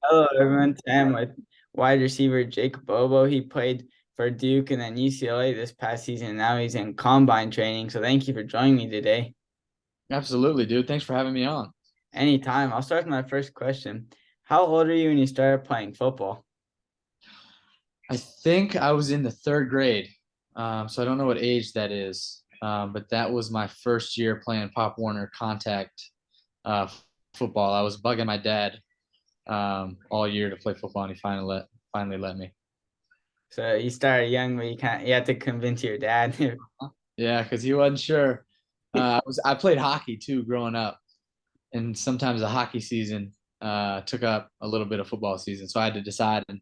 Hello, everyone. Sam with wide receiver Jake Bobo. He played for Duke and then UCLA this past season. Now he's in combine training. So thank you for joining me today. Absolutely, dude. Thanks for having me on. Anytime. I'll start with my first question. How old are you when you started playing football? I think I was in the third grade, so I don't know what age that is, but that was my first year playing Pop Warner contact football. I was bugging my dad all year to play football, and he finally let me. So you started young, but you had to convince your dad. Yeah, because he wasn't sure. I played hockey too growing up, and sometimes the hockey season took up a little bit of football season, so I had to decide and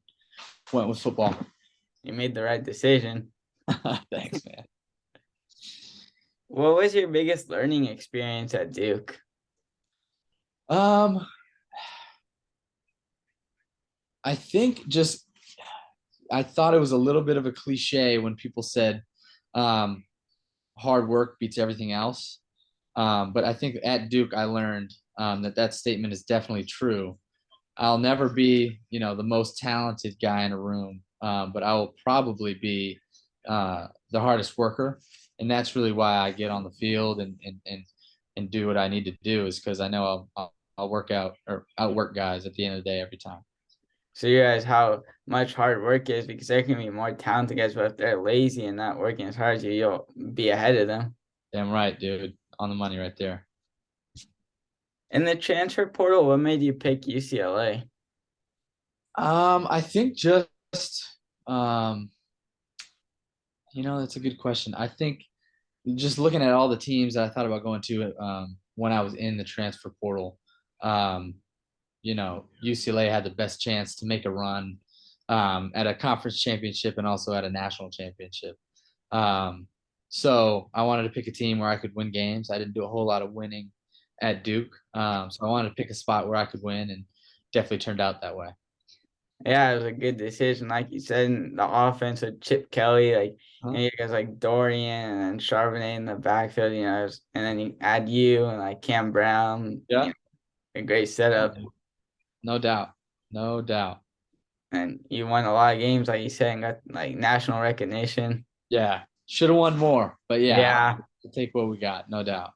went with football. You made the right decision. Thanks, man. What was your biggest learning experience at Duke? Um, I think just I thought it was a little bit of a cliche when people said um, hard work beats everything else. But I think at Duke, I learned that statement is definitely true. I'll never be, the most talented guy in a room, but I will probably be the hardest worker, and that's really why I get on the field and do what I need to do is because I know I'll work out or outwork guys at the end of the day every time. So you realize how much hard work is because there can be more talented guys, but if they're lazy and not working as hard as you, you'll be ahead of them. Damn right, dude. On the money right there. In the transfer portal, what made you pick UCLA? I think just um, that's a good question. I think just looking at all the teams that I thought about going to when I was in the transfer portal, um, UCLA had the best chance to make a run at a conference championship and also at a national championship. Um, so I wanted to pick a team where I could win games. I didn't do a whole lot of winning at Duke, so I wanted to pick a spot where I could win, and definitely turned out that way. Yeah, it was a good decision, like you said. In the offense with Chip Kelly, Huh? you guys like Dorian and then Charbonnet in the backfield, and then you add you and like Cam Brown, Yeah, a great setup. no doubt, no doubt. And you won a lot of games, like you said, and got like national recognition. Yeah, should have won more, but yeah, Yeah, we'll take what we got, no doubt.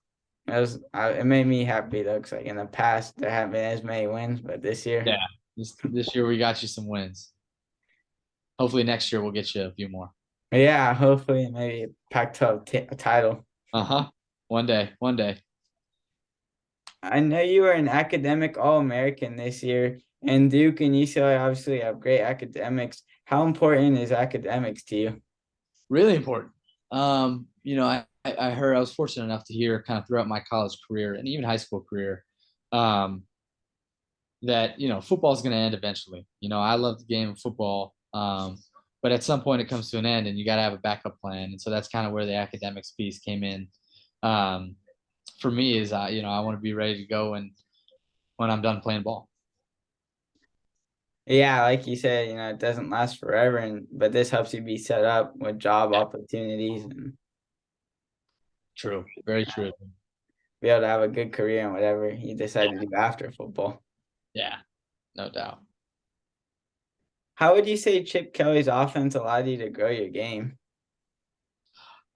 it made me happy though, because like in the past there haven't been as many wins, but this year. Yeah, this year we got you some wins. Hopefully next year we'll get you a few more. Yeah, hopefully maybe a Pac-12 title. Uh huh. One day, one day. I know you were an academic All-American this year, and Duke and UCLA obviously have great academics. How important is academics to you? Really important. I heard I was fortunate enough to hear kind of throughout my college career and even high school career, um, that football is going to end eventually. I love the game of football, but at some point it comes to an end, and you got to have a backup plan. And so that's kind of where the academics piece came in. Um, for me, is I want to be ready to go when I'm done playing ball. Yeah, like you said, it doesn't last forever, but this helps you be set up with job opportunities and True, very true. be able to have a good career in whatever you decide to do after football. Yeah, no doubt. How would you say Chip Kelly's offense allowed you to grow your game?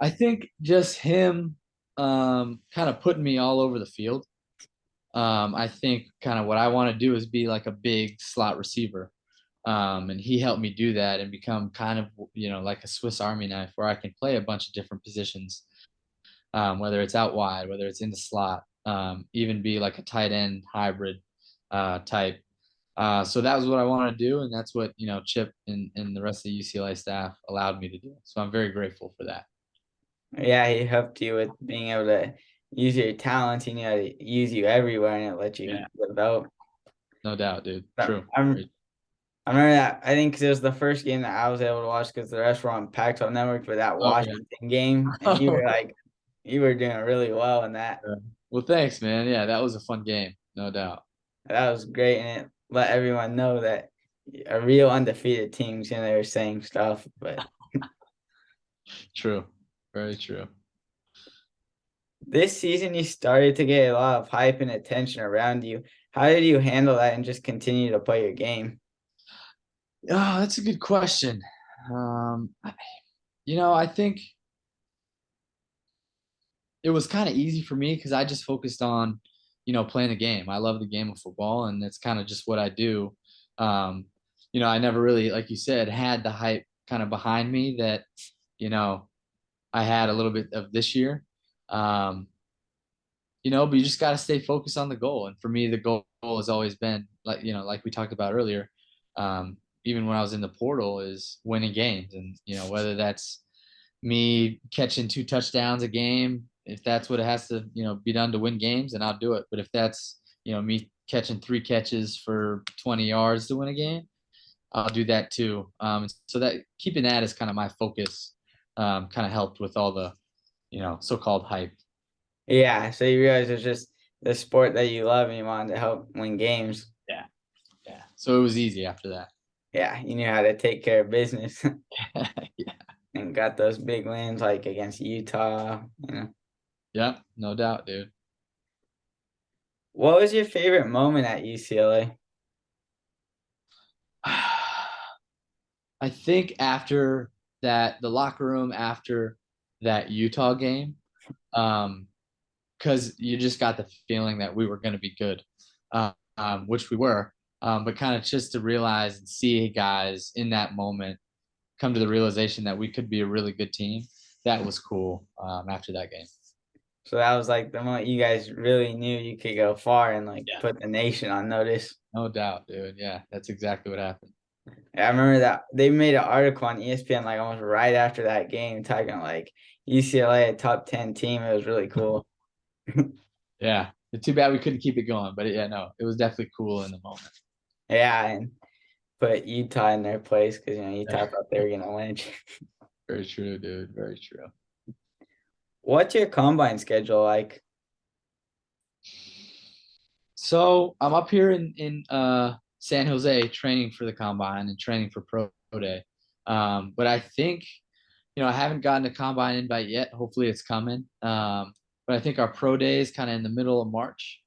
I think just him kind of putting me all over the field. I think kind of what I want to do is be like a big slot receiver. And he helped me do that and become kind of, like a Swiss Army knife where I can play a bunch of different positions, whether it's out wide, whether it's in the slot, even be like a tight end hybrid type. So that was what I wanted to do. And that's what, Chip and the rest of the UCLA staff allowed me to do. So I'm very grateful for that. Yeah, he helped you with being able to use your talents. He knew how to use you everywhere and it let you Yeah, develop. no doubt, dude. So True. I remember that. I think 'cause it was the first game that I was able to watch because the rest were on Pac-12 Network for that Oh yeah. Washington game, and you were doing really well in that. Well, thanks, man. Yeah, that was a fun game, no doubt. That was great, and it let everyone know that a real undefeated teams, they were saying stuff. But True. Very true. this season, you started to get a lot of hype and attention around you. How did you handle that and just continue to play your game? Oh, that's a good question. Um, I- I think it was kind of easy for me because I just focused on, playing the game. I love the game of football, and it's kind of just what I do. Um, I never really, like you said, had the hype kind of behind me that, you know, I had a little bit of this year. Um, but you just got to stay focused on the goal. And for me, the goal has always been like, like we talked about earlier, even when I was in the portal, is winning games. And, whether that's me catching 2 touchdowns a game, if that's what it has to, be done to win games, then I'll do it. But if that's, me catching 3 catches for 20 yards to win a game, I'll do that too. So that keeping that as kind of my focus, kind of helped with all the, so-called hype. Yeah, so you realize it's just the sport that you love and you wanted to help win games. Yeah. Yeah. So it was easy after that. Yeah, you knew how to take care of business Yeah. and got those big wins like against Utah. Yeah. No doubt, dude. What was your favorite moment at UCLA? I think after that, the locker room after that Utah game, because you just got the feeling that we were going to be good, which we were. But kind of just to realize and see guys in that moment come to the realization that we could be a really good team. That was cool after that game. So that was like the moment you guys really knew you could go far and like Yeah. put the nation on notice. No doubt, dude. Yeah, that's exactly what happened. I remember that they made an article on ESPN like almost right after that game talking like UCLA a top 10 team. It was really cool. Yeah. Too bad we couldn't keep it going, but yeah, no, it was definitely cool in the moment. Yeah, and put Utah in their place because Yeah. Utah thought they were gonna win. Very true, dude. Very true. What's your combine schedule like? So I'm up here in San Jose training for the combine and training for pro day. But I think, I haven't gotten a combine invite yet. Hopefully it's coming. But I think our pro day is kind of in the middle of March.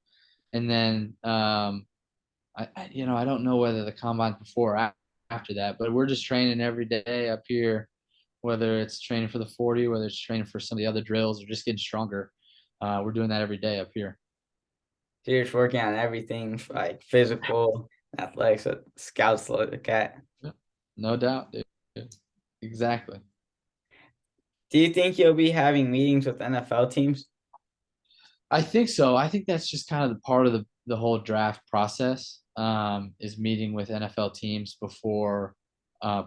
And then I don't know whether the combine's before or after that, but we're just training every day up here, whether it's training for the 40, whether it's training for some of the other drills or just getting stronger. We're doing that every day up here. So you're just working on everything like physical, athletics, scouts look at. Yep. No doubt, dude. Exactly. Do you think you'll be having meetings with NFL teams? I think so. I think that's just kind of the part of the whole draft process, is meeting with NFL teams before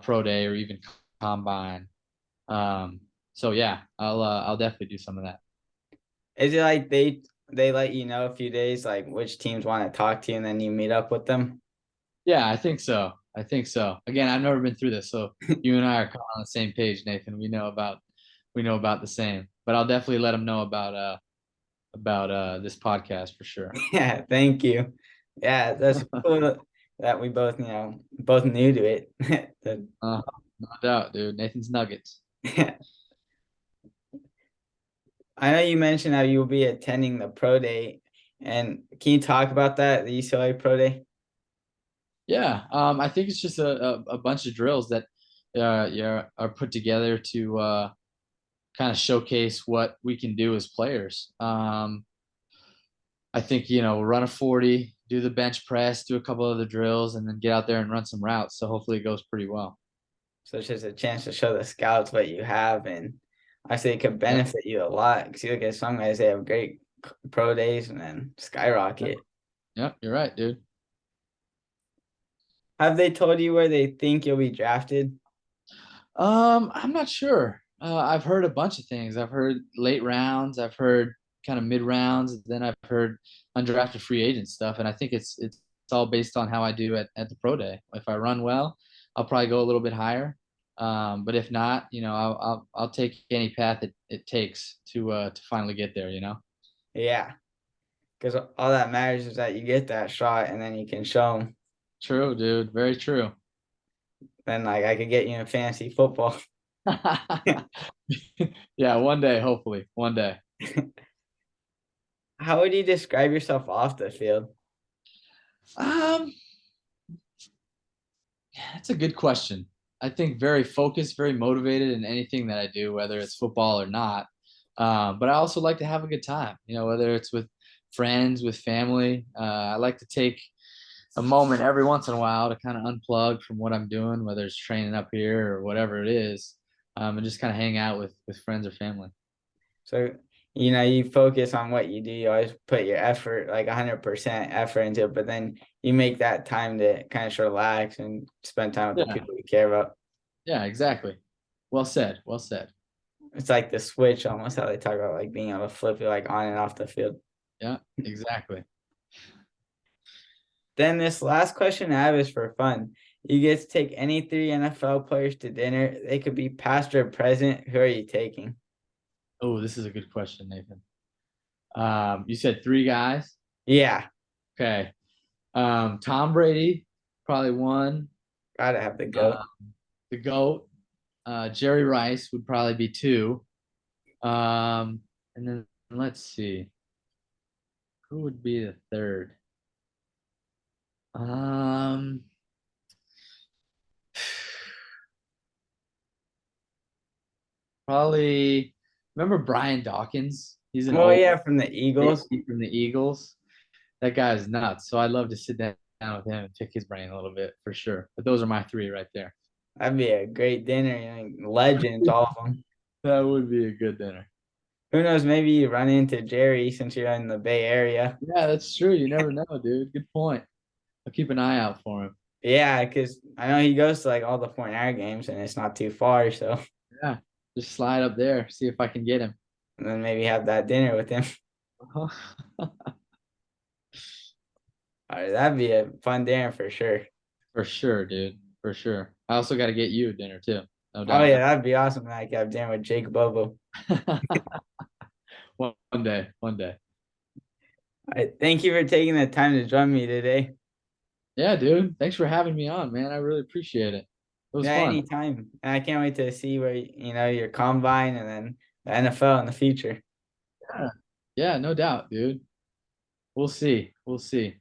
pro day or even combine. So yeah, I'll definitely do some of that. Is it like they let you know a few days like which teams want to talk to you and then you meet up with them? Yeah, I think so. I think so. Again, I've never been through this, so you and I are kind of on the same page, Nathan. We know about the same. But I'll definitely let them know about this podcast for sure. Yeah, thank you. Yeah, that's cool that we both new to it. That- No doubt, dude. Nathan's Nuggets. I know you mentioned how you'll be attending the pro day, and can you talk about that, the UCLA pro day? Yeah, I think it's just a bunch of drills that yeah, are put together to kind of showcase what we can do as players. I think, run a 40, do the bench press, do a couple other drills, and then get out there and run some routes. So hopefully it goes pretty well. So it's just a chance to show the scouts what you have, and I say it could Yep. benefit you a lot because you look at some guys, they have great pro days and then Yep. skyrocket. Yep. You're right, dude. Have they told you where they think you'll be drafted? I'm not sure. I've heard a bunch of things. I've heard late rounds. I've heard kind of mid rounds. Then I've heard undrafted free agent stuff. And I think it's all based on how I do at the pro day. If I run well, I'll probably go a little bit higher. But if not, I'll take any path it takes to finally get there. Yeah, because all that matters is that you get that shot and then you can show them. True, dude. Very true. Then like I could get you in fantasy football. Yeah, one day, hopefully, one day. How would you describe yourself off the field? Um, that's a good question. I think very focused, very motivated in anything that I do, whether it's football or not. But I also like to have a good time, whether it's with friends, with family. I like to take a moment every once in a while to kind of unplug from what I'm doing, whether it's training up here or whatever it is, and just kind of hang out with friends or family. So, you focus on what you do. You always put your effort, like 100% effort into it, but then you make that time to kind of relax and spend time with the Yeah, people you care about. yeah, exactly. Well said. Well said. It's like the switch, almost how they talk about like being able to flip it like on and off the field. Yeah, exactly. Then this last question I have is for fun. You get to take any three NFL players to dinner. They could be past or present. Who are you taking? Oh, this is a good question, Nathan. You said three guys. Yeah, Okay. Tom Brady, probably one. gotta have the Uh, goat. the GOAT. Jerry Rice would probably be two. And then let's see, who would be the third? Um, Probably. Remember Brian Dawkins? He's an Oh old yeah, from the Eagles. safety from the Eagles. That guy is nuts. So I'd love to sit down with him and pick his brain a little bit for sure. But those are my three right there. That'd be a great dinner. Legends, all of them. That would be a good dinner. Who knows? Maybe you run into Jerry since you're in the Bay Area. Yeah, that's true. You never know, dude. Good point. I'll keep an eye out for him. Yeah, because I know he goes to like all the Point Air games and it's not too far. So, Yeah, just slide up there, see if I can get him. and then maybe have that dinner with him. All right, that'd be a fun dinner for sure. For sure, dude. For sure. I also got to get you dinner too. No Oh doubt. yeah, that'd be awesome. Like have dinner with Jake Bobo. One day, one day. All right, thank you for taking the time to join me today. Yeah, dude. Thanks for having me on, man. I really appreciate it. It was Yeah, fun. anytime. And I can't wait to see where your combine and then the NFL in the future. Yeah. Yeah, no doubt, dude. We'll see. We'll see.